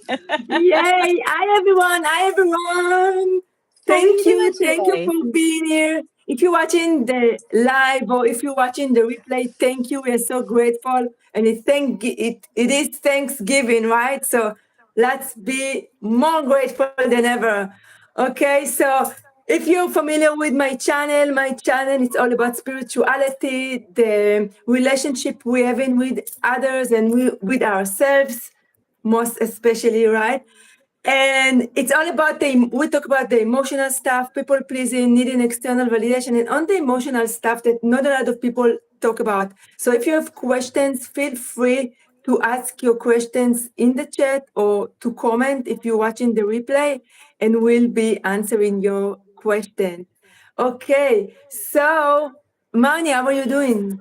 Yay! Hi everyone! Hi everyone! How are you doing Thank you today? for being here. If you're watching the live or if you're watching the replay, thank you. We're so grateful, and it is Thanksgiving, right? So let's be more grateful than ever. Okay, so if you're familiar with my channel is all about spirituality, the relationship we're having with others and with ourselves most especially, right? And it's all about we talk about the emotional stuff, people pleasing, needing external validation, and on the emotional stuff that not a lot of people talk about. So if you have questions, feel free to ask your questions in the chat or to comment if you're watching the replay, and we'll be answering your questions. Okay, so Mani, how are you doing?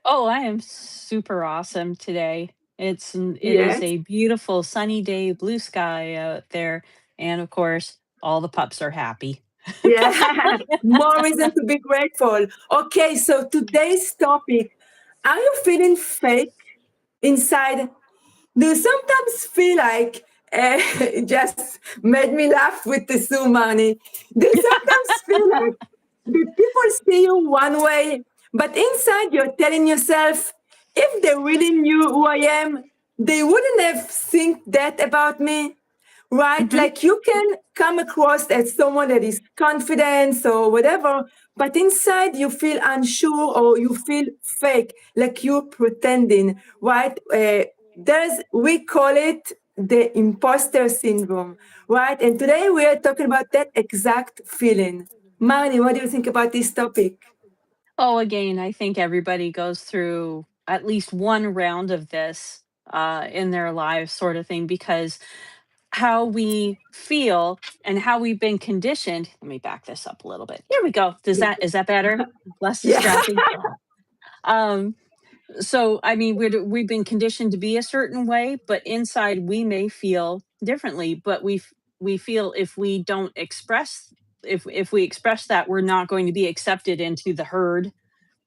Oh, I am super awesome today. It is Yes. a beautiful sunny day, blue sky out there, and of course, all the pups are happy. Yeah, more reason to be grateful. Okay, so today's topic, are you feeling fake inside? Do you sometimes feel like, it just made me laugh with the Sue money? Do you sometimes feel like the people see you one way, but inside you're telling yourself, if they really knew who I am, they wouldn't have think that about me? Right? Mhm. Like you can come across as someone that is confident or whatever, but inside you feel unsure or you feel fake, like you're pretending, right? We call it the imposter syndrome, right? And today we are talking about that exact feeling. Marnie, what do you think about this topic? Oh, again, I think everybody goes through at least one round of this in their lives, sort of thing, because how we feel and how we've been conditioned. Let me back this up a little bit. Here we go. Yeah. Is that better? Less Yeah. distracting. Um, so I mean, we've been conditioned to be a certain way, but inside we may feel differently. But we feel if we don't express if we express that, we're not going to be accepted into the herd.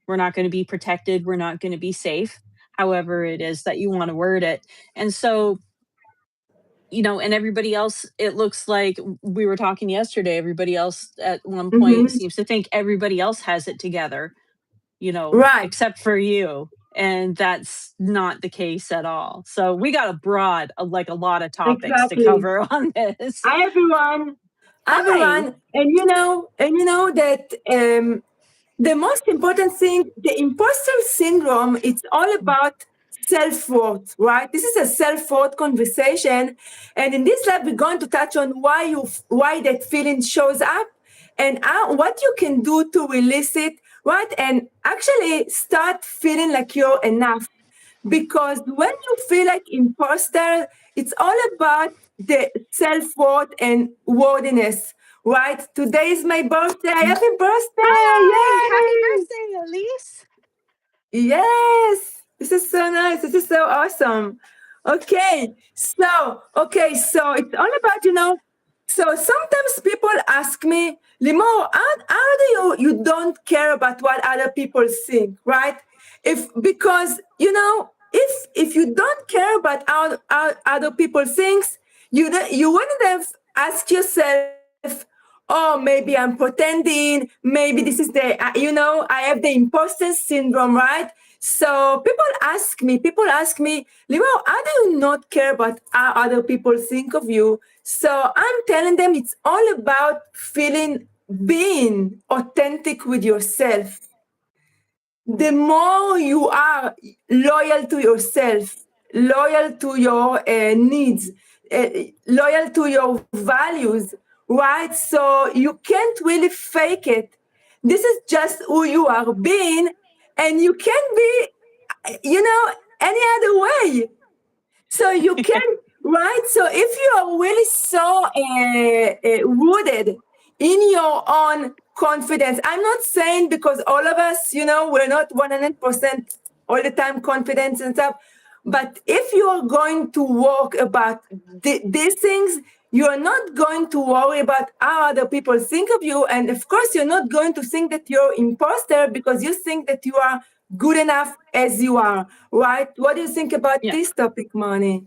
We're not going to be protected. We're not going to be safe. However, it is that you want to word it, and so and everybody else, it looks like we were talking yesterday, everybody else at one point Mhm. seems to think everybody else has it together, Right. except for you. And that's not the case at all. So we got like a lot of topics to Exactly. cover on this. Hi everyone. Hi Hi. everyone. And you know that the most important thing, the imposter syndrome, it's all about self-worth, right? This is a self-worth conversation. And in this lab, we're going to touch on why that feeling shows up and what you can do to release it, right? And actually start feeling like you're enough. Because when you feel like imposter, it's all about the self-worth and worthiness, right? Today is my birthday. Happy birthday! Hi. Happy Yay! birthday, Elise. Yes, this is so nice. This is so awesome. So it's all about, so sometimes people ask me, Limor, how do you don't care about what other people think, right? If because if you don't care about how other people thinks, you wouldn't have asked yourself, oh, maybe I'm pretending, maybe this is I have the imposter syndrome, right? So people ask me, Limo, how do you not care about how other people think of you? So I'm telling them it's all about being authentic with yourself. The more you are loyal to yourself, loyal to your needs, uh, loyal to your values, right? So you can't really fake it. This is just who you are being, and you can't be, any other way. So you can, right? So if you are really so rooted in your own confidence, I'm not saying because all of us, we're not 100% all the time confident and stuff. But if you are going to work about these things, you are not going to worry about how other people think of you. And of course, you're not going to think that you're imposter because you think that you are good enough as you are, right? What do you think about Yeah. this topic, Moni?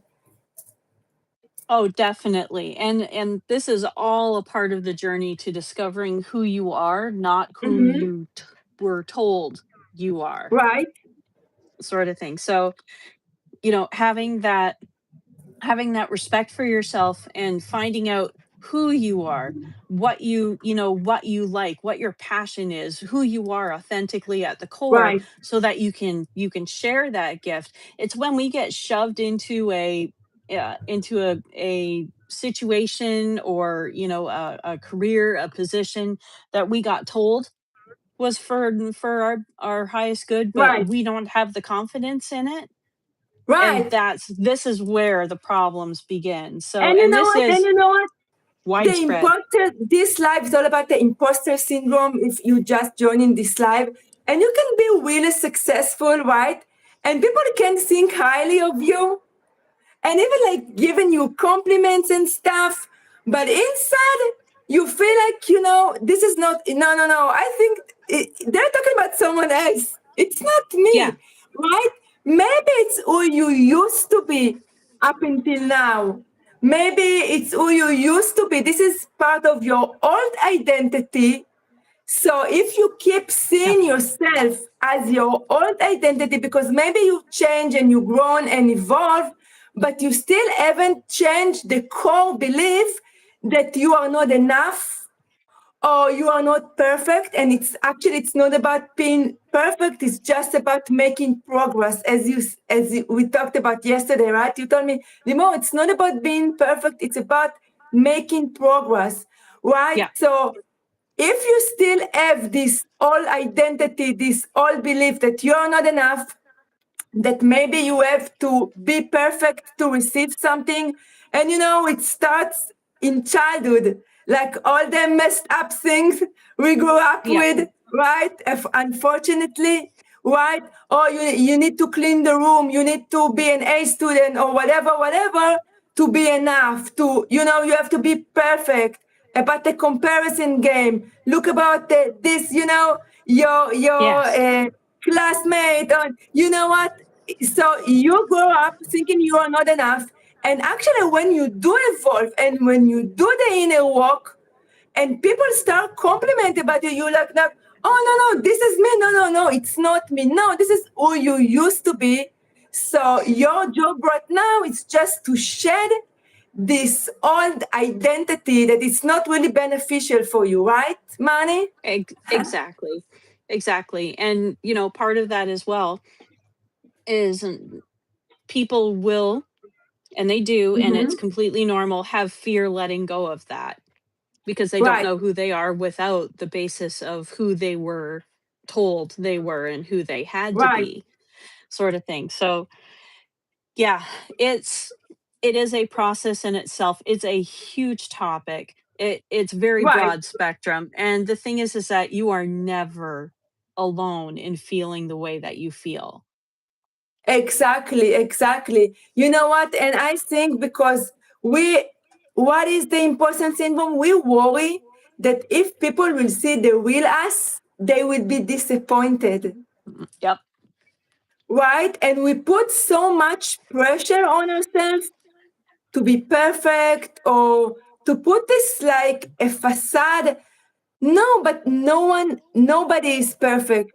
Oh, definitely. And this is all a part of the journey to discovering who you are, not who Hmm. you were told you are, Right, sort of thing. So, having that respect for yourself and finding out who you are, what you like, what your passion is, who you are authentically at the core, right, so that you can share that gift. It's when we get shoved into a situation, or a career, a position that we got told was for our highest good, but right, we don't have the confidence in it. And right. this is where the problems begin. So, And you and know this what? And is you know what? The widespread. imposter, this live is all about the imposter syndrome. If you just join in this live, and you can be really successful, right? And people can think highly of you, and even like giving you compliments and stuff. But inside, you feel like, this is not, no. I think they're talking about someone else. It's not Yeah. me, right? Maybe it's who you used to be up until now. Maybe it's who you used to be. This is part of your old identity. So if you keep Yep. seeing yourself as your old identity, because maybe you've changed and you've grown and evolved, but you still haven't changed the core belief that you are not enough or you are not perfect. And it's not about being perfect. It's just about making progress, we talked about yesterday, right? You told me, Limo, it's not about being perfect. It's about making progress, right? Yeah. So if you still have this old identity, this old belief that you're not enough, that maybe you have to be perfect to receive something. And it starts in childhood, like all the messed up things we grew up Yeah. with, right? Unfortunately, right? Or you need to clean the room, you need to be an A student or whatever to be enough, you have to be perfect. About the comparison game, look about this, your Yes. classmate, or you know what, so you grow up thinking you are not enough. And actually, when you do evolve and when you do the inner work, and people start complimenting about you, you're like, oh no, this is me. No, it's not me. No, this is who you used to be. So your job right now is just to shed this old identity that is not really beneficial for you, right, Manny? Exactly. Exactly. And part of that as well is, people will, and they do, and it's Mm-hmm. completely normal, have fear letting go of that, because they don't Right, know who they are without the basis of who they were told they were and who they had to right, be, sort of thing. So, yeah, it is a process in itself. It's a huge topic. It's very right. broad spectrum. And the thing is that you are never alone in feeling the way that you feel. Exactly, exactly. You know what? And I think because what is the imposter syndrome? We worry that if people will see the real us, they will be disappointed, Yep. right? And we put so much pressure on ourselves to be perfect or to put this like a facade. No, but nobody is perfect.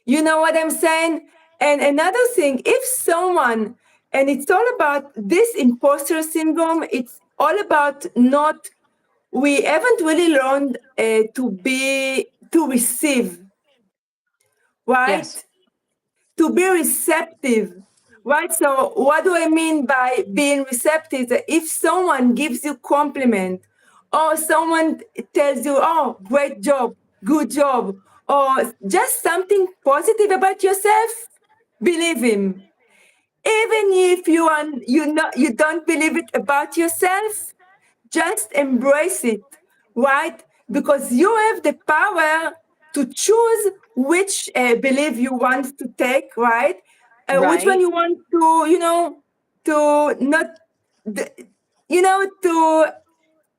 You know what I'm saying? And another thing, if someone, and it's all about this imposter syndrome, it's all about not, we haven't really learned to receive, Yes. right? To be receptive, right? So what do I mean by being receptive? If someone gives you compliment or someone tells you, oh, great job, good job, or just something positive about yourself, believe him. Even if you don't believe it about yourself, just embrace it, right? Because you have the power to choose which belief you want to take, right? Which one Right. you want to, to not, to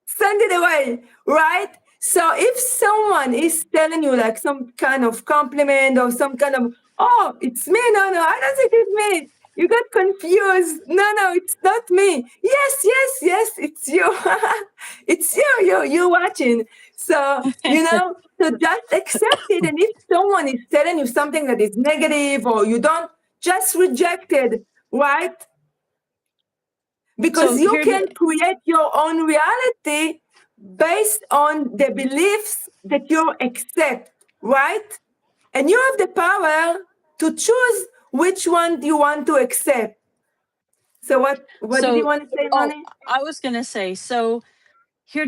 send it away, right? So if someone is telling you like some kind of compliment or some kind of, oh, it's me, no, I don't think it's me. You got confused. No, it's not me. Yes, it's you. It's you're watching. So just accept it. And if someone is telling you something that is negative or you don't, just reject it, right? Because So you here can to create your own reality based on the beliefs that you accept, right? And you have the power to choose which one you want to accept. So what did you so want to say, oh, Money? I was gonna say, so here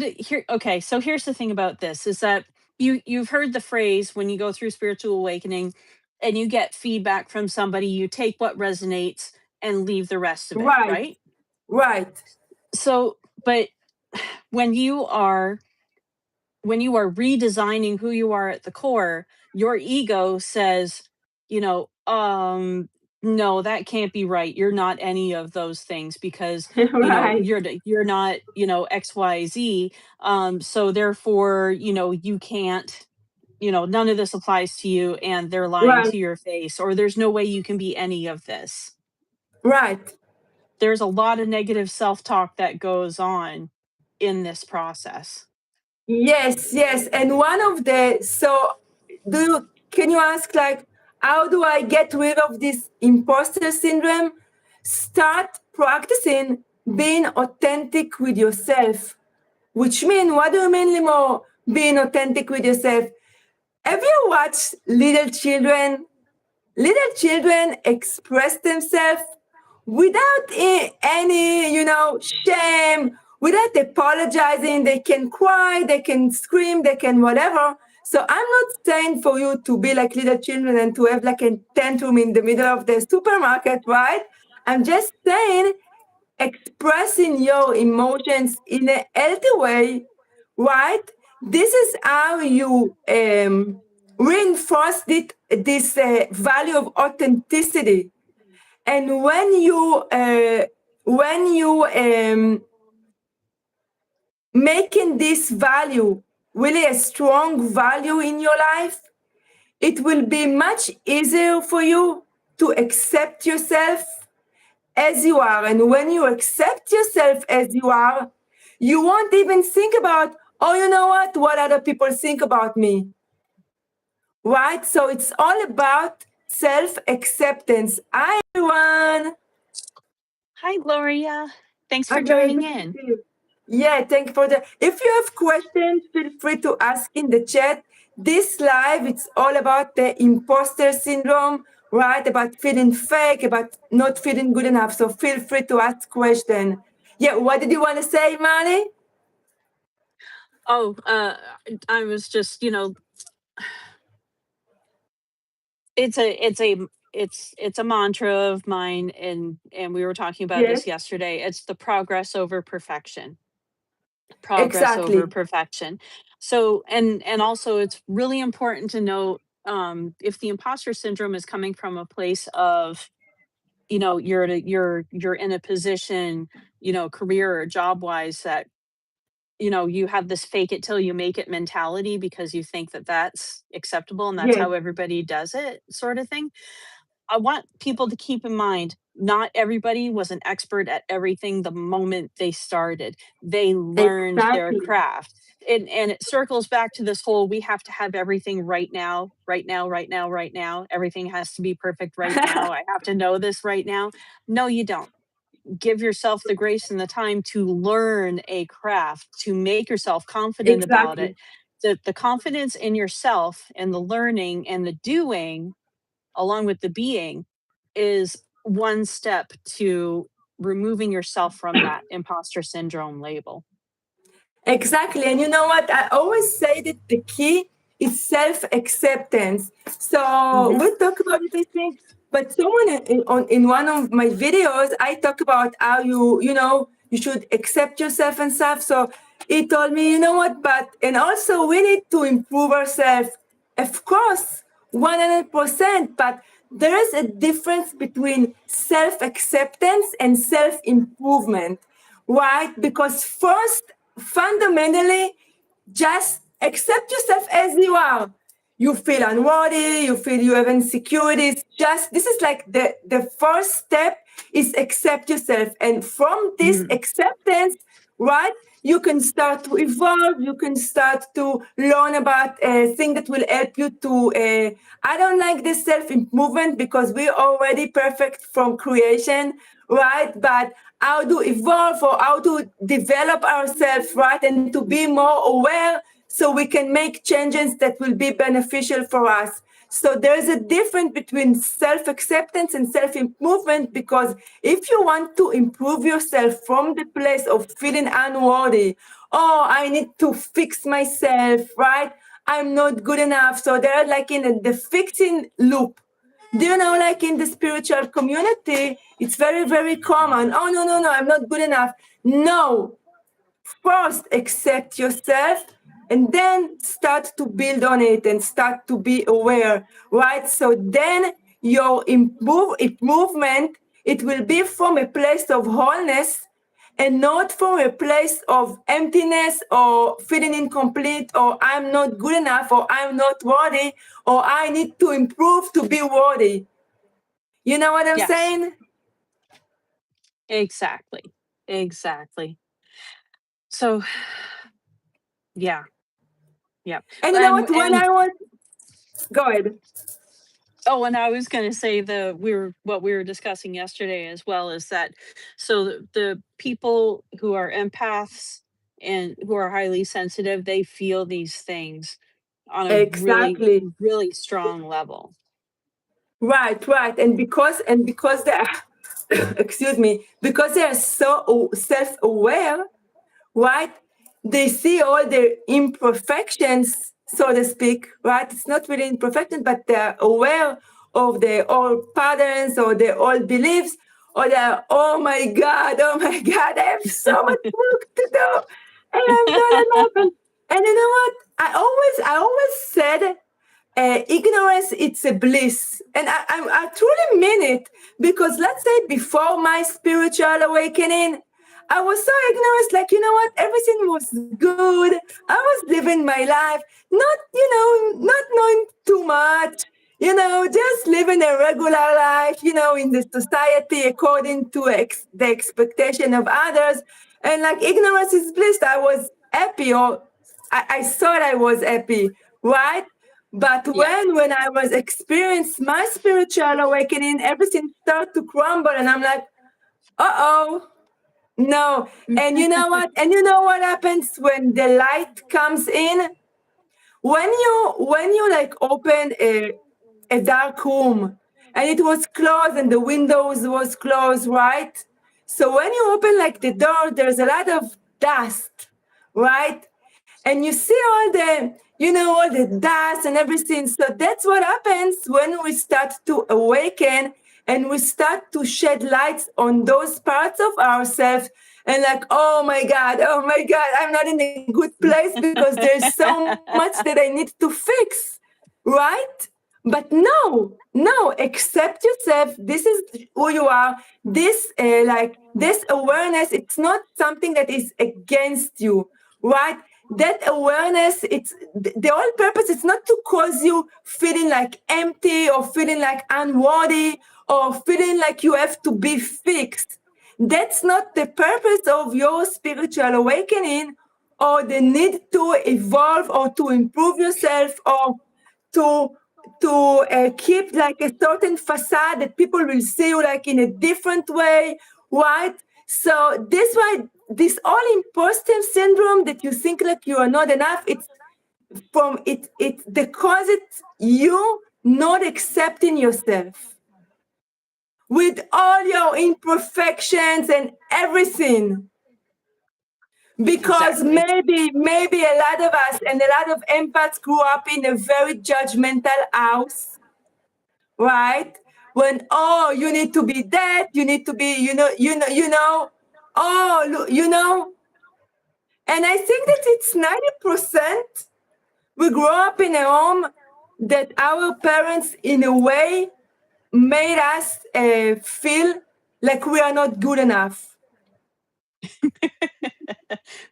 okay, so here's the thing about this is that you've heard the phrase when you go through spiritual awakening and you get feedback from somebody, you take what resonates and leave the rest of it, Right, right? right, So, but when you are redesigning who you are at the core, your ego says, you know, no, that can't be right. You're not any of those things because, right, you're not, XYZ. So therefore, you can't, none of this applies to you and they're lying right, to your face, or there's no way you can be any of this. right. There's a lot of negative self-talk that goes on in this process. Yes. And one of the can you ask like how do I get rid of this imposter syndrome? Start practicing being authentic with yourself. Which mean what do you mean, Limo? Being authentic with yourself. Have you watched little children? Little children express themselves without any, shame, without apologizing. They can cry, they can scream, they can whatever. So I'm not saying for you to be like little children and to have like a tantrum in the middle of the supermarket, right? I'm just saying expressing your emotions in a healthy way, right? This is how you reinforce this value of authenticity. And when you making this value really a strong value in your life, it will be much easier for you to accept yourself as you are. And when you accept yourself as you are, you won't even think about, oh, you know what other people think about me, right? So it's all about self acceptance. Hi, everyone. Hi, Gloria. Thanks for I'm very joining good to in. see you. Yeah, thank you for that. If you have questions, feel free to ask in the chat. This live, it's all about the imposter syndrome, right? About feeling fake, about not feeling good enough. So feel free to ask questions. Yeah, what did you want to say, Mali? Oh, I was just, it's a mantra of mine, and we were talking about Yes, this yesterday. It's the progress over perfection. Progress over exactly. perfection. So, and also it's really important to note, if the imposter syndrome is coming from a place of, you're in a position, career or job wise, that you have this fake it till you make it mentality because you think that that's acceptable and that's Yes, how everybody does it, sort of thing. I want people to keep in mind, not everybody was an expert at everything the moment they started. They learned their exactly. craft. And it circles back to this whole, we have to have everything right now, right now, right now, right now. Everything has to be perfect right now. I have to know this right now. No, you don't. Give yourself the grace and the time to learn a craft, to make yourself confident about it. Exactly. The confidence in yourself and the learning and the doing, along with the being, is one step to removing yourself from that imposter syndrome label. Exactly. And you know what? I always say that the key is self acceptance. So Hmm. we'll talk about it, I think. But someone in one of my videos, I talk about how you should accept yourself and stuff. So he told me, you know what? And also we need to improve ourselves. Of course, 100%. But there is a difference between self acceptance and self improvement, right? Because first, fundamentally, just accept yourself as you are. you feel unworthy, you feel you have insecurities. Just this is like the first step is accept yourself. And from this Mm. acceptance, right, you can start to evolve, you can start to learn about things that will help you to I don't like this self-improvement because we're already perfect from creation, right? But how to evolve or how to develop ourselves, right? And to be more aware so we can make changes that will be beneficial for us. So there's a difference between self-acceptance and self-improvement, because if you want to improve yourself from the place of feeling unworthy, oh, I need to fix myself, right? I'm not good enough. So they're like in the fixing loop. Do you know, like in the spiritual community, it's very, very common. Oh, no, no, no, I'm not good enough. No, first accept yourself and then start to build on it and start to be aware, right? So then your improvement, it will be from a place of wholeness and not from a place of emptiness or feeling incomplete or I'm not good enough or I'm not worthy or I need to improve to be worthy. You know what I'm Yes, saying? exactly. Exactly. So, yeah, yeah. And you know what? When And I was, go ahead. oh, and I was going to say what we were discussing yesterday as well is that so the people who are empaths and who are highly sensitive, they feel these things on a really, Exactly. really strong level. Right, right. And because they are excuse me, because they are so self-aware, right? They see all their imperfections, so to speak, right? It's not really imperfection, but they're aware of their old patterns or their old beliefs, or they're, oh my God, I have so much work to do, and I'm not enough. And you know what? I always said ignorance, it's a bliss, and I truly mean it, because let's say before my spiritual awakening I was so ignorant, like, you know what, everything was good, I was living my life, not, not knowing too much, just living a regular life, in the society according to the expectation of others. And like ignorance is bliss, I was happy, or I thought I was happy, right? But Yeah. when I was experienced my spiritual awakening, everything started to crumble, and I'm like, uh-oh, no. And you know what? And you know what happens when the light comes in? When you like open a dark room and it was closed and the windows was closed, right? So when you open like the door, there's a lot of dust, right? And you see all the dust and everything. So that's what happens when we start to awaken and we start to shed lights on those parts of ourselves, and like, oh my God, I'm not in a good place because there's so much that I need to fix, right? But no, accept yourself. This is who you are. This awareness, it's not something that is against you, right? That awareness, it's the whole purpose. It's not to cause you feeling like empty or feeling like unworthy or feeling like you have to be fixed. That's not the purpose of your spiritual awakening, or the need to evolve or to improve yourself, or to keep like a certain facade that people will see you like in a different way, right? So this why this all imposter syndrome, that you think like you are not enough, it's from it because it's you not accepting yourself with all your imperfections and everything. Because Exactly. maybe a lot of us and a lot of empaths grew up in a very judgmental house, right? When, oh, you need to be that, you need to be, oh, and I think that it's 90% we grow up in a home that our parents in a way made us feel like we are not good enough.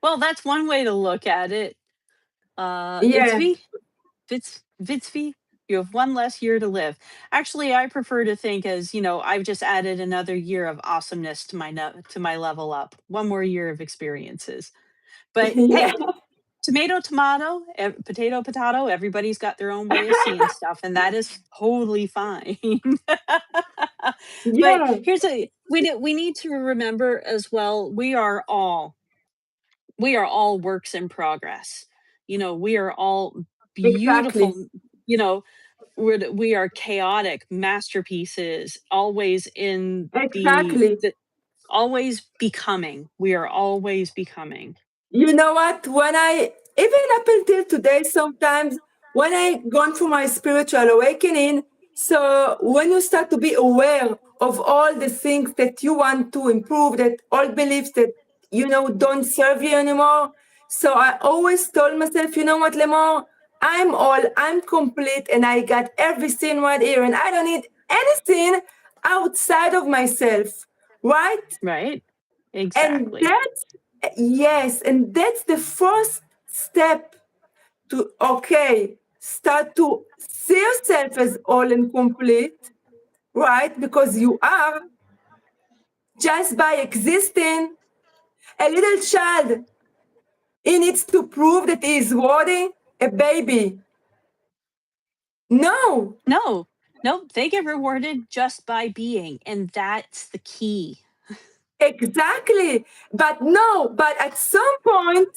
Well, that's one way to look at it. Yeah. It's Vitsvi, you have one less year to live. Actually, I prefer to think as, I've just added another year of awesomeness to to my level up. One more year of experiences. But Yeah, hey, tomato, tomato, potato, potato, everybody's got their own way of seeing stuff, and that is totally fine. But yeah, we need to remember as well, we are all works in progress. We are all exactly, beautiful, you know, we are chaotic masterpieces, always in exactly. the always becoming. We are always becoming. You know what? When I, even up until today, sometimes when I gone through my spiritual awakening, so when you start to be aware of all the things that you want to improve, that all beliefs that don't serve you anymore. So I always told myself, you know what, Lemore, I'm complete, and I got everything right here, and I don't need anything outside of myself, right? Right? And Exactly. that's, yes, and that's the first step to, okay, start to see yourself as all and complete, right? Because you are, just by existing. A little child, he needs to prove that he is worthy. A baby, no. No, no, they get rewarded just by being, and that's the key. Exactly. But no, but at some point,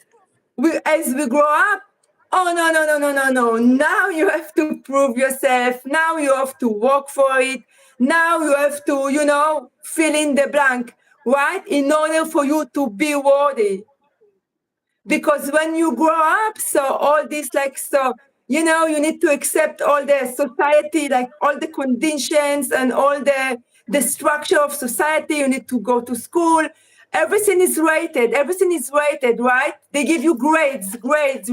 as we grow up, oh, no, no, no, no, no, no. Now you have to prove yourself. Now you have to work for it. Now you have to, fill in the blank, right? In order for you to be worthy. Because when you grow up, so all this, like, so you need to accept all the society, like all the conditions and all the structure of society. You need to go to school. Everything is rated, right? They give you grades, right?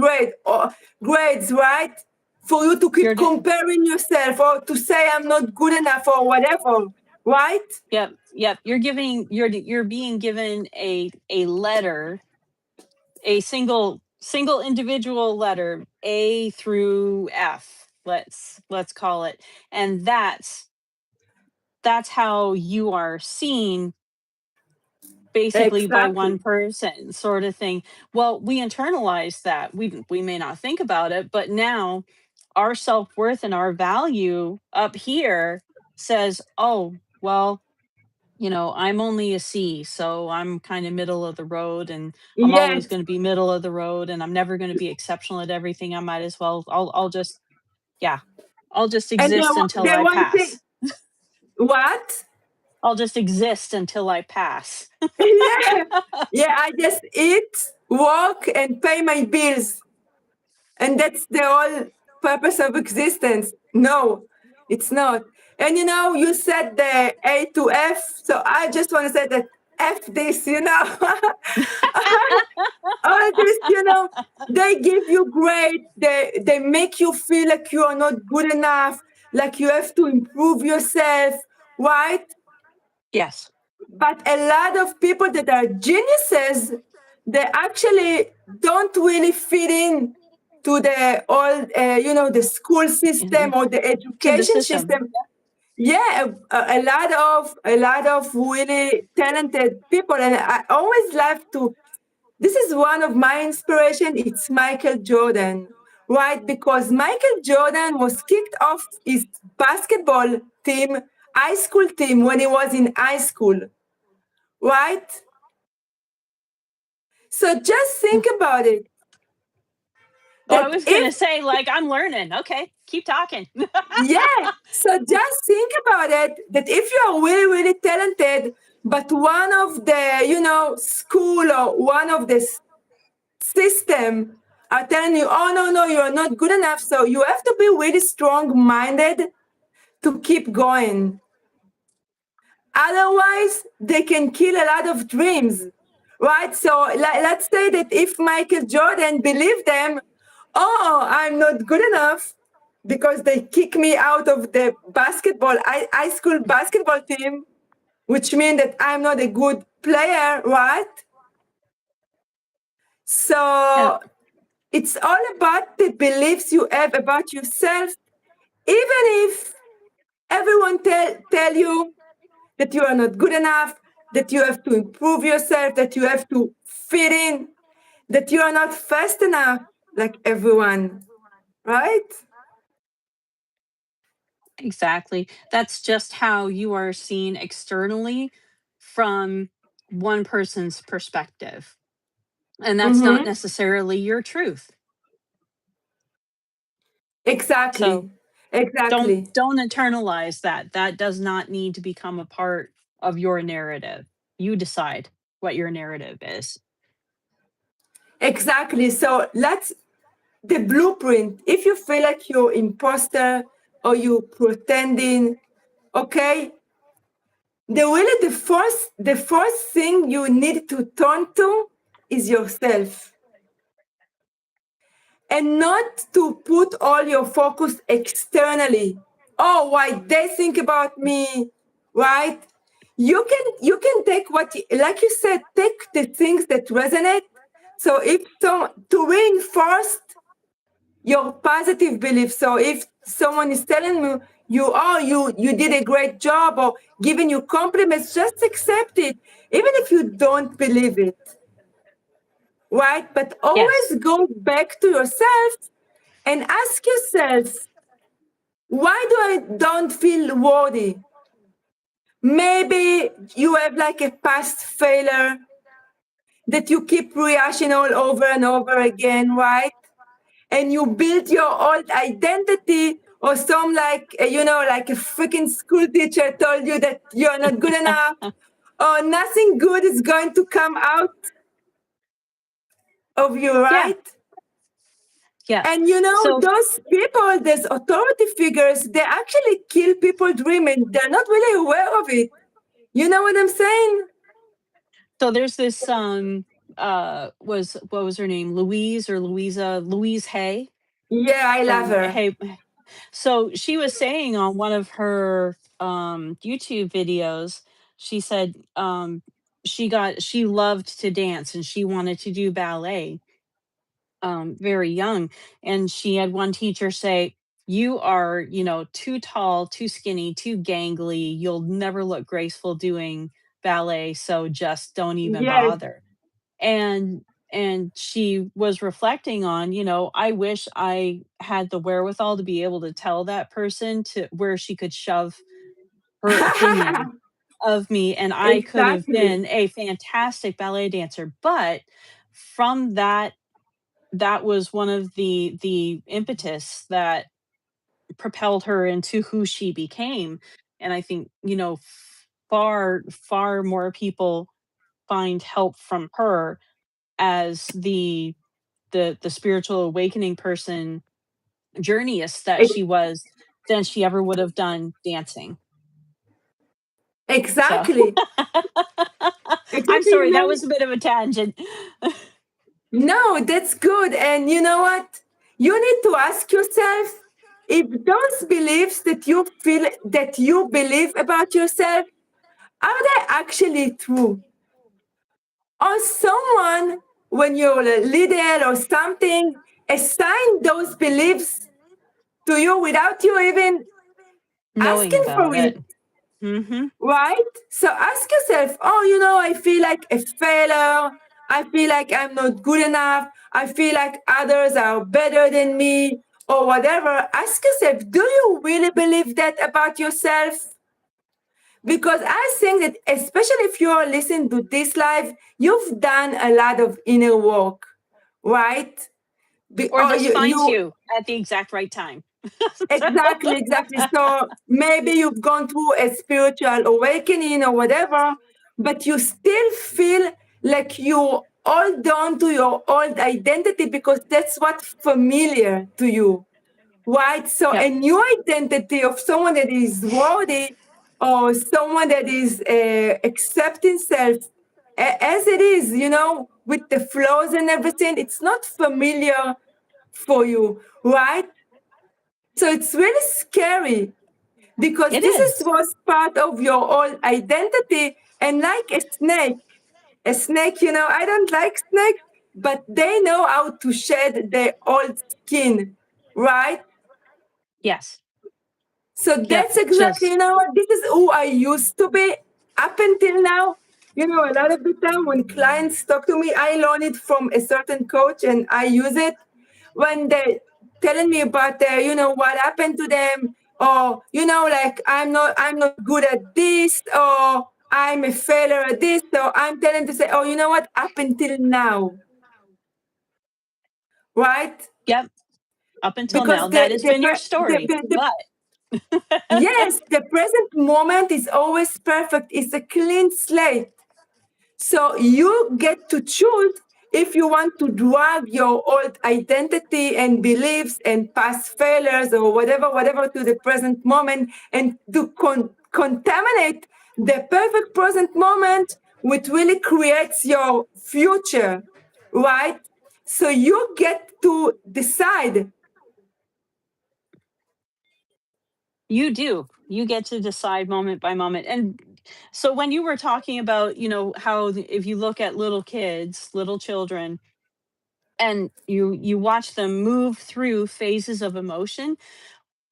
For you to keep You're d comparing yourself, or to say I'm not good enough, or whatever, right? Yep, yep, you're being given a letter, a single individual letter, A through F, let's call it, and that's how you are seen basically by one Exactly. person, sort of thing. Well, we internalize that. We may not think about it, but now our self-worth and our value up here says, "Oh, well, I'm only a C, so I'm kind of middle of the road, and I'm always Yes. going to be middle of the road, and I'm never going to be exceptional at everything. I might as well I'll just yeah, I'll just And exist until they I want to say, pass. what? I'll just exist until I pass." Yeah, yeah, I just eat, work, and pay my bills. And that's the whole purpose of existence. No, it's not. And you said the A to F. So I just want to say that F this, all this, they give you grades, they make you feel like you are not good enough, like you have to improve yourself, right? Yes. But a lot of people that are geniuses, they actually don't really fit in to the all, the school system Mhm. or the To the education system. system. Yeah, a lot of really talented people, and I always love to. This is one of my inspiration. It's Michael Jordan, right? Because Michael Jordan was kicked off his basketball team, high school team, when he was in high school, right? So just think about it. Oh, I That was if, gonna say, like, I'm learning. Okay, keep talking. yeah, so just think about it, that if you are really, really talented, but one of the, school or one of the system are telling you, oh, no, no, you're not good enough. So you have to be really strong minded to keep going. Otherwise, they can kill a lot of dreams, right? So let's say that if Michael Jordan believed them, oh, I'm not good enough because they kick me out of the high school basketball team, which means that I'm not a good player, right? And So It's all about the beliefs you have about yourself, even if everyone tell you that you are not good enough, that you have to improve yourself, that you have to fit in, that you are not fast enough like everyone, right? Exactly. That's just how you are seen externally from one person's perspective. And that's not Mm-hmm. necessarily your truth. So Exactly. Exactly. don't internalize that. That does not need to become a part of your narrative. You decide what your narrative is. Exactly. So let's the blueprint. If you feel like you're imposter or you pretending, okay, the first thing you need to turn to is yourself. And not to put all your focus externally. Oh, why they think about me, right? You can take like you said, take the things that resonate. So if to reinforce your positive beliefs. So if someone is telling you did a great job or giving you compliments, just accept it, even if you don't believe it, right? But Yes. always go back to yourself and ask yourself, why do I don't feel worthy? Maybe you have like a past failure that you keep rehashing all over and over again, right? And you build your old identity, or some like a freaking school teacher told you that you're not good enough, or nothing good is going to come out of you, Yeah. right? Yeah. And So those people, those authority figures, they actually kill people dreaming. They're not really aware of it. You know what I'm saying? there's this was what was her name? Louise or Louisa Louise Hay Yeah, I love from her. Hay. So she was saying on one of her YouTube videos, she said she loved to dance and she wanted to do ballet very young, and she had one teacher say, you are, too tall, too skinny, too gangly, you'll never look graceful doing ballet, so just don't even Yes. bother. And she was reflecting on, I wish I had the wherewithal to be able to tell that person to where she could shove her opinion of me, and I could have Exactly. been a fantastic ballet dancer. But from that was one of the impetus that propelled her into who she became. And I think, far more people find help from her as the spiritual awakening person journeyist that Ex- she was than she ever would have done dancing. So Exactly. I'm Exactly. sorry, that was a bit of a tangent. No, that's good. And you know what? You need to ask yourself if those beliefs that you feel that you believe about yourself, are they actually true? Or someone, when you're a leader or something, assign those beliefs to you without you even Knowing asking for about it, it. Hmm. right? So ask yourself, oh, I feel like a failure. I feel like I'm not good enough. I feel like others are better than me, or whatever. Ask yourself, do you really believe that about yourself? Because I think that, especially if you're listening to this live, you've done a lot of inner work, right? Or Or this you, finds you you at the exact right time. So, exactly, exactly. So maybe you've gone through a spiritual awakening or whatever, but you still feel like you hold on to your old identity because that's what's familiar to you, right? So yep, a new identity of someone that is worthy, or someone that is accepting self as it is, with the flaws and everything, it's not familiar for you, right? So it's really scary because it this is is. was part of your old identity. And like a snake, I don't like snakes, but they know how to shed their old skin, right? Yes. So Yep. that's exactly, Just this is who I used to be up until now. A lot of the time when clients talk to me, I learn it from a certain coach and I use it when they're telling me about their, what happened to them, or, like I'm not good at this, or I'm a failure at this. So I'm telling to say, oh, you know what, up until now, right? yep. Up until Because now, that has been your story. the But yes, the present moment is always perfect. It's a clean slate. So you get to choose if you want to drag your old identity and beliefs and past failures or whatever to the present moment and to contaminate the perfect present moment, which really creates your future, right? So you get to decide. you do. You get to decide moment by moment. And so when you were talking about, how if you look at little kids, little children, and you watch them move through phases of emotion,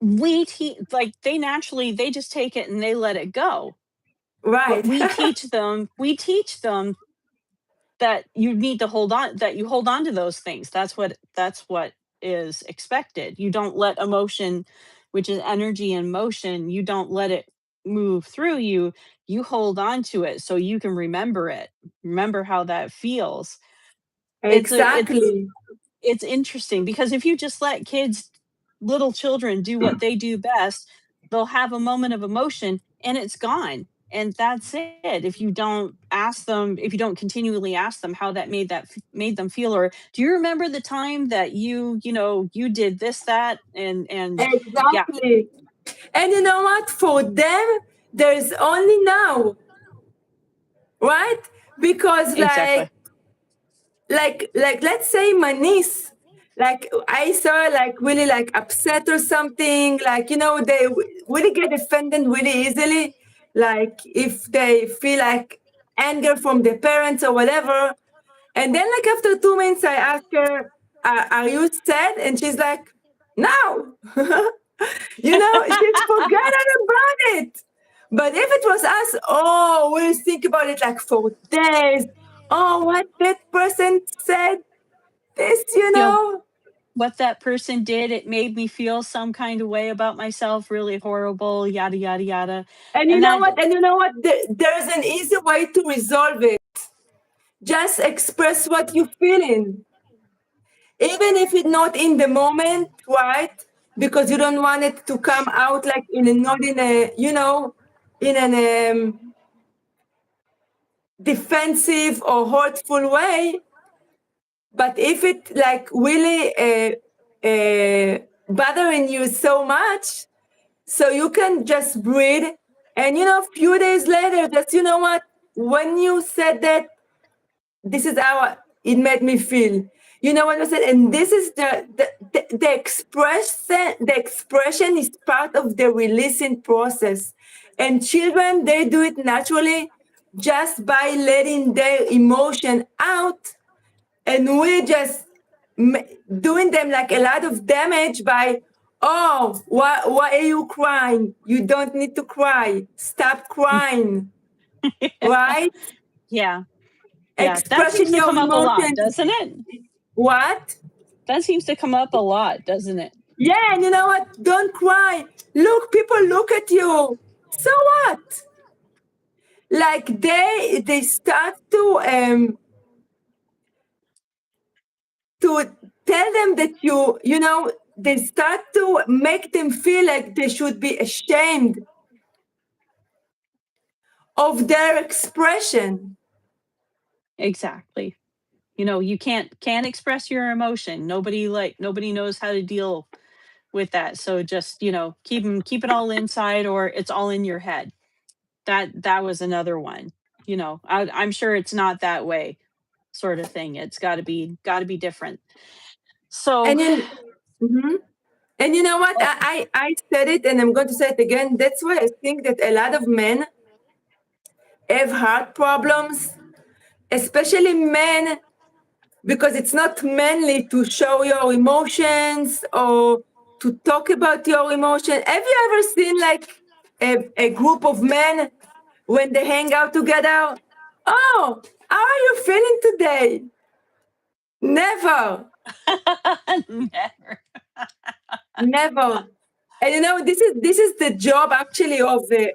like they just take it and they let it go. But Right. we teach them that you need to hold on, that you hold on to those things. That's what is expected. You don't let emotion, which is energy and motion, you don't let it move through you. You hold on to it so you can remember how that feels. It's Exactly. it's interesting because if you just let little children do what they do best, they'll have a moment of emotion and it's gone. And that's it. If you don't continually ask them how made them feel, or do you remember the time that you did this, that, and yeah, Exactly. And you know what? For them, there is only now, right? Because exactly. let's say my niece, like I saw her like really like upset or something, like they really get offended really easily, like if they feel like anger from their parents or whatever. And then like after 2 minutes I ask her, are you sad? And she's like, no. She's forgotten about it. But if it was us, oh, we'll think about it like for days. Oh, what that person said, this, you know what that person did, it made me feel some kind of way about myself, really horrible, yada yada yada. And you And know that what? And you know what? There's an easy way to resolve it. Just express what you're feeling, even if it's not in the moment, right? Because you don't want it to come out like not in a, in an defensive or hurtful way. But if it like really bothering you so much, so you can just breathe, and a few days later, just what, when you said that, this is how it made me feel. You know what I said, and this is the expression. The expression is part of the releasing process, and children, they do it naturally, just by letting their emotion out, and we're just doing them like a lot of damage by, oh, why are you crying? You don't need to cry. Stop crying, right? yeah, yeah, that seems Expressing to your come up a lot, emotions. doesn't it? What? That seems to come up a lot, doesn't it? Yeah, and you know what? Don't cry. Look, people look at you. So what? Like they start to tell them that they start to make them feel like they should be ashamed of their expression. Exactly. You can't express your emotion. Nobody knows how to deal with that. So just, keep it all inside, or it's all in your head. That was another one. I'm sure it's not that way, sort of thing. It's got to be different. So And then, mhm. And you know what? oh, I said it, and I'm going to say it again. That's why I think that a lot of men have heart problems, especially men because it's not mainly to show your emotions or to talk about your emotion. Have you ever seen like a group of men when they hang out together? Oh, how are you feeling today? Never, Never. never. And you know, this is the job actually of the,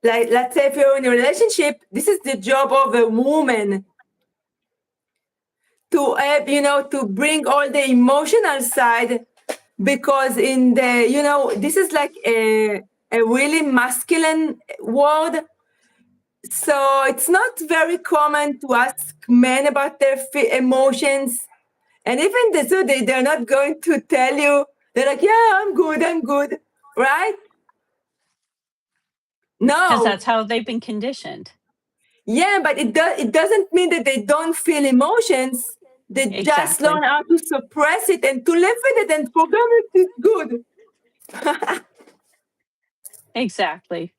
like, let's say if you're in a relationship, this is the job of a woman to have, you know, to bring all the emotional side, because in the, you know, this is like a really masculine word. So it's not very common to ask men about their emotions. And even the so they're not going to tell you. They're like, yeah, I'm good, right? Because No. that's how they've been conditioned. Yeah, but it doesn't mean that they don't feel emotions. They just Exactly. learn how to suppress it and to live with it and program it is good. Exactly.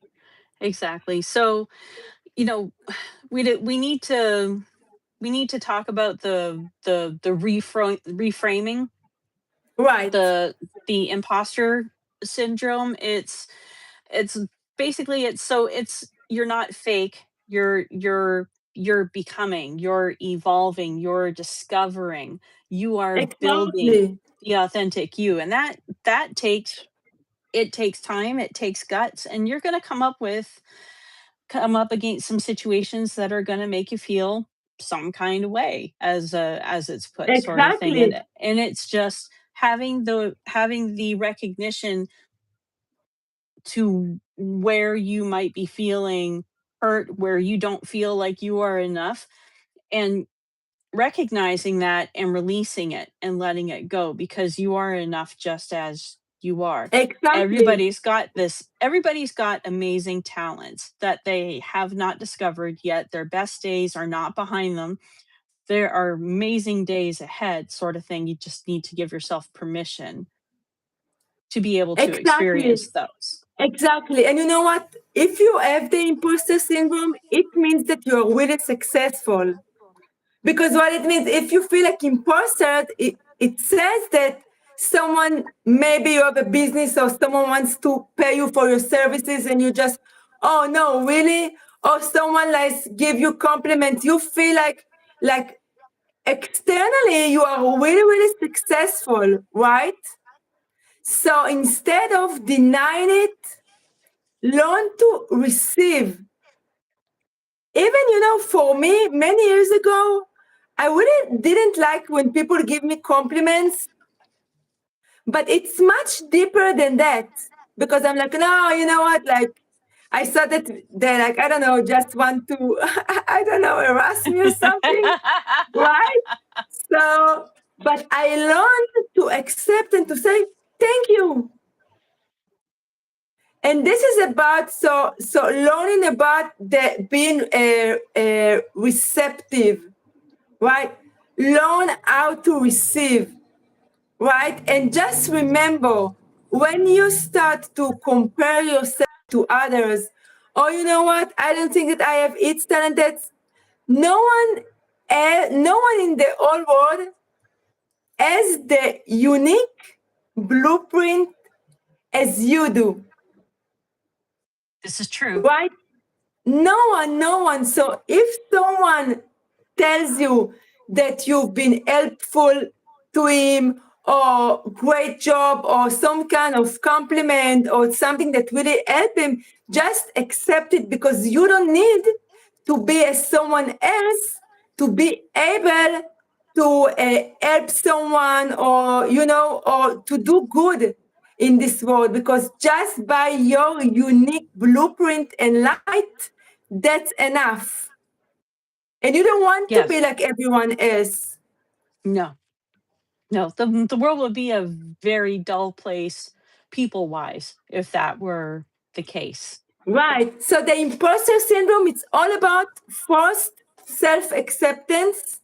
Exactly. So, you know, we need to talk about the reframing Right. the imposter syndrome. It's basically it's you're not fake, you're becoming, you're evolving, you're discovering, you are building Exactly. the authentic you. And that takes time, it takes guts, and you're going to come up against some situations that are going to make you feel some kind of way, as it's put, sort of thing. Exactly. And it's just having the recognition to where you might be feeling hurt, where you don't feel like you are enough, and recognizing that and releasing it and letting it go, because you are enough just as you are. Exactly. Everybody's got amazing talents that they have not discovered yet. Their best days are not behind them. There are amazing days ahead, sort of thing. You just need to give yourself permission to be able to Exactly. experience those. Exactly. And you know what? If you have the imposter syndrome, it means that you're really successful. Because what it means, if you feel like imposter, it says that someone, maybe you have a business or someone wants to pay you for your services and you just, oh no, really? Or someone like give you compliments. You feel like externally you are really, really successful, right? So instead of denying it, learn to receive. Even, you know, for me, many years ago, I really didn't like when people give me compliments, but it's much deeper than that, because I'm like, no, you know what? Like, I thought that they, like, I don't know, just want to, I don't know, harass me or something, right? So, but I learned to accept and to say, thank you. And this is about, so learning about the being receptive, right? Learn how to receive, right? And just remember, when you start to compare yourself to others, oh, you know what? I don't think that I have it's talented. No one, no one in the whole world has the unique blueprint as you do, This is true. right? No one, no one. So if someone tells you that you've been helpful to him, or great job, or some kind of compliment, or something that really helped him, just accept it, because you don't need to be as someone else to be able to help someone, or, you know, or to do good in this world, because just by your unique blueprint and light, that's enough. And you don't want to be Yes. like everyone else. No. No. The world would be a very dull place, people wise, if that were the case. Right. So the imposter syndrome, it's all about first self-acceptance.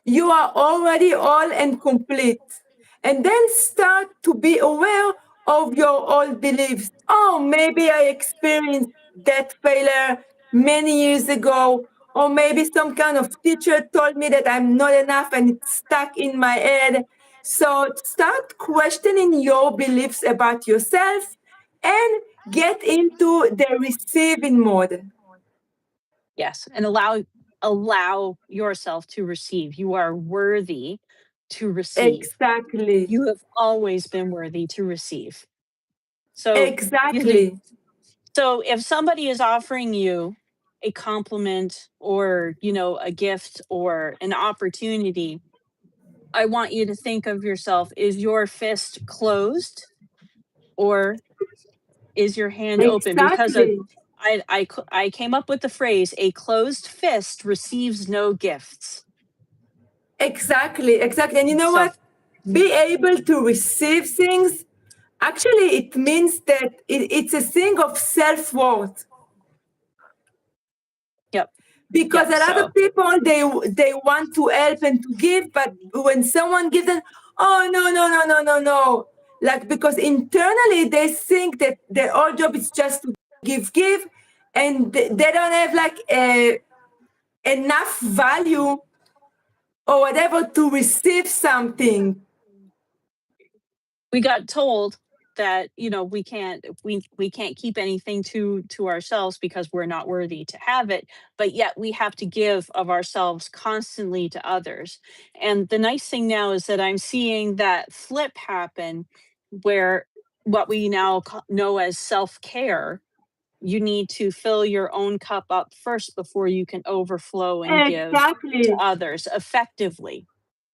You are already all and complete. And then start to be aware of your old beliefs. Oh, maybe I experienced that failure many years ago, or maybe some kind of teacher told me that I'm not enough and it's stuck in my head. So start questioning your beliefs about yourself and get into the receiving mode. Yes, and allow yourself to receive. You are worthy to receive. Exactly. You have always been worthy to receive. So, you Exactly. so if somebody is offering you a compliment or, a gift or an opportunity, I want you to think of yourself, is your fist closed or is your hand open? Because Exactly. I came up with the phrase, a closed fist receives no gifts. Exactly. Exactly. And you know So, what? Be able to receive things. Actually, it means that it's a thing of self worth. yep, Because yep. a lot of So people they want to help and to give, but when someone gives them, oh no no no no no no, like because internally they think that their whole job is just to give, and they don't have like enough value or whatever to receive something. we got told that we can't keep anything to ourselves because we're not worthy to have it, but yet we have to give of ourselves constantly to others. And the nice thing now is that I'm seeing that flip happen, where what we now know as self-care, you need to fill your own cup up first before you can overflow and give to Exactly. others effectively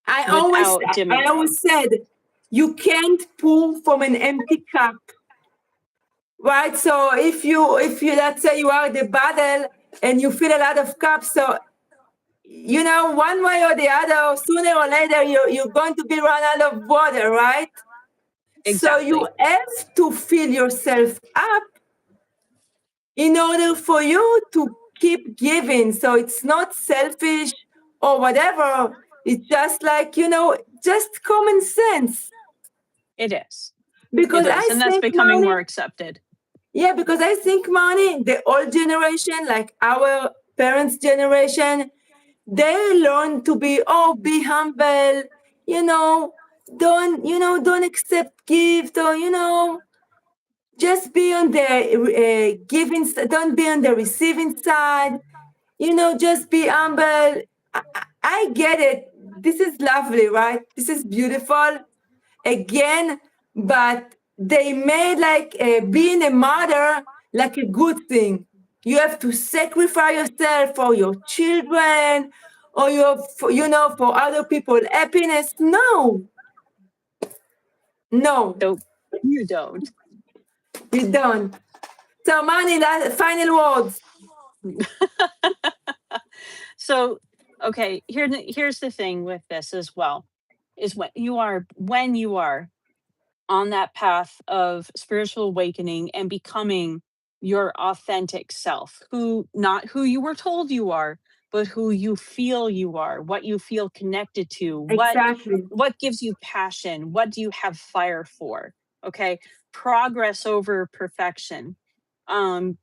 I always without I dimming down. always said you can't pour from an empty cup, right? So if you let's say you are the bottle and you fill a lot of cups, so one way or the other, sooner or later you're going to be run out of water, right? So you Exactly. have to fill yourself up in order for you to keep giving. So it's not selfish or whatever. It's just like, just common sense. It is. It Because is. I And that's think becoming money, more accepted. yeah, because I think money, the old generation, like our parents' generation, they learn to be humble, you know, don't accept gift or, just be on the giving, don't be on the receiving side, just be humble. I get it. This is lovely, right? This is beautiful again, but they made like being a mother like a good thing. You have to sacrifice yourself for your children or for other people's happiness. No, no, So you don't. you don't. So, Manny, final words. So, okay, here's the thing with this as well, is when you are on that path of spiritual awakening and becoming your authentic self, not who you were told you are, but who you feel you are, what you feel connected to, Exactly. what gives you passion, what do you have fire for. Okay, progress over perfection. um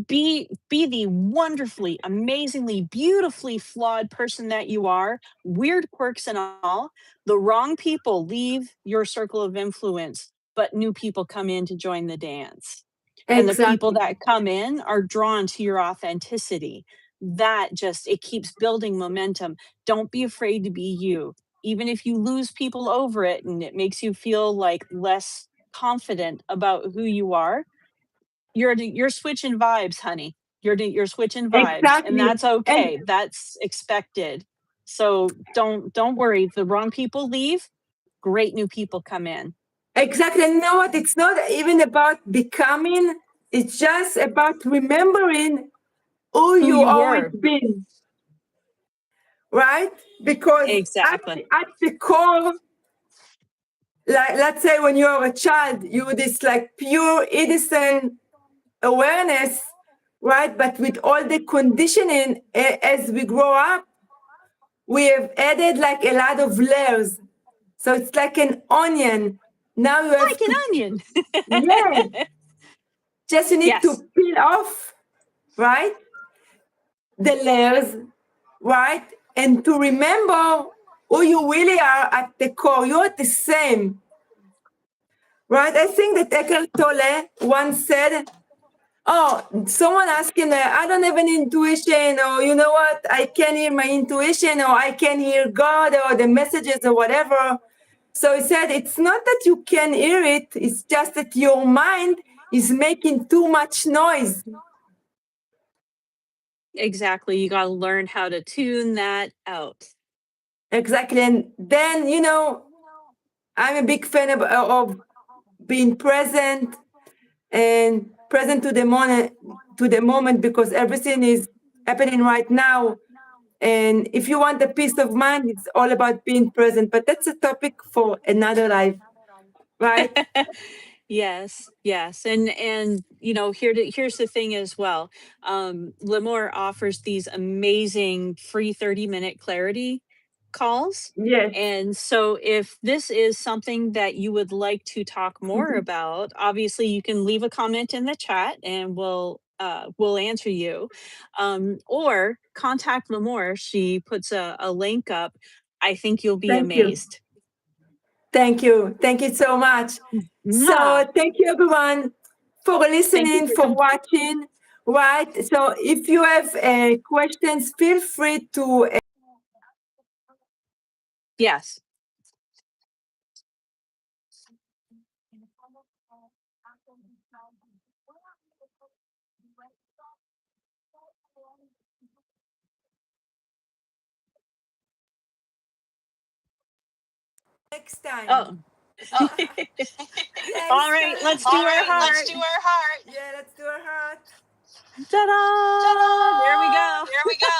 be the wonderfully, amazingly, beautifully flawed person that you are, weird quirks and all. The wrong people leave your circle of influence, but new people come in to join the dance. And the people Exactly. that come in are drawn to your authenticity. That just, it keeps building momentum. Don't be afraid to be you. Even if you lose people over it and it makes you feel like less confident about who you are, you're switching vibes, honey. You're switching vibes, and Exactly. that's And okay. That's expected. So don't worry. If the wrong people leave, great new people come in. exactly. And you know what? It's not even about becoming, it's just about remembering who Who you you always were. been, right? Because at Exactly. the, at the core, like let's say when you're a child, you're this like pure innocent awareness, right? But with all the conditioning as we grow up, we have added like a lot of layers. So it's like an onion. Now you Like have an to, onion. yeah, just you need Yes. to peel off, right? the layers, right? And to remember who you really are at the core. You're the same, right? I think that Eckhart Tolle once said, oh, someone asking, I don't have an intuition, or you know what, I can hear my intuition, or I can hear God, or the messages, or whatever. So he said, it's not that you can hear it, it's just that your mind is making too much noise. Exactly. You got to learn how to tune that out. Exactly. And then, I'm a big fan of being present and present to the moment, because everything is happening right now. And if you want the peace of mind, it's all about being present. But that's a topic for another life, right? Yes, yes. And here's the thing as well. Limor offers these amazing free 30-minute clarity calls. Yes. And so if this is something that you would like to talk more about, obviously you can leave a comment in the chat and we'll answer you. Or contact Limor. She puts a link up. I think you'll be Thank you. amazed. Thank you. Thank you so much. So Mwah! thank you, everyone, for listening, for watching. Right. So if you have questions, feel free to. Yes. Next time. Oh. All right, let's do our heart. Yeah, let's do our heart. Ta-da! There we go.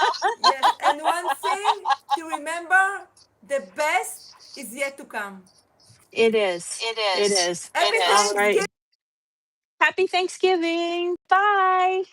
Yes, and one thing to remember, the best is yet to come. It is. It is. Happy All right. Thanksgiving. Happy Thanksgiving. Bye.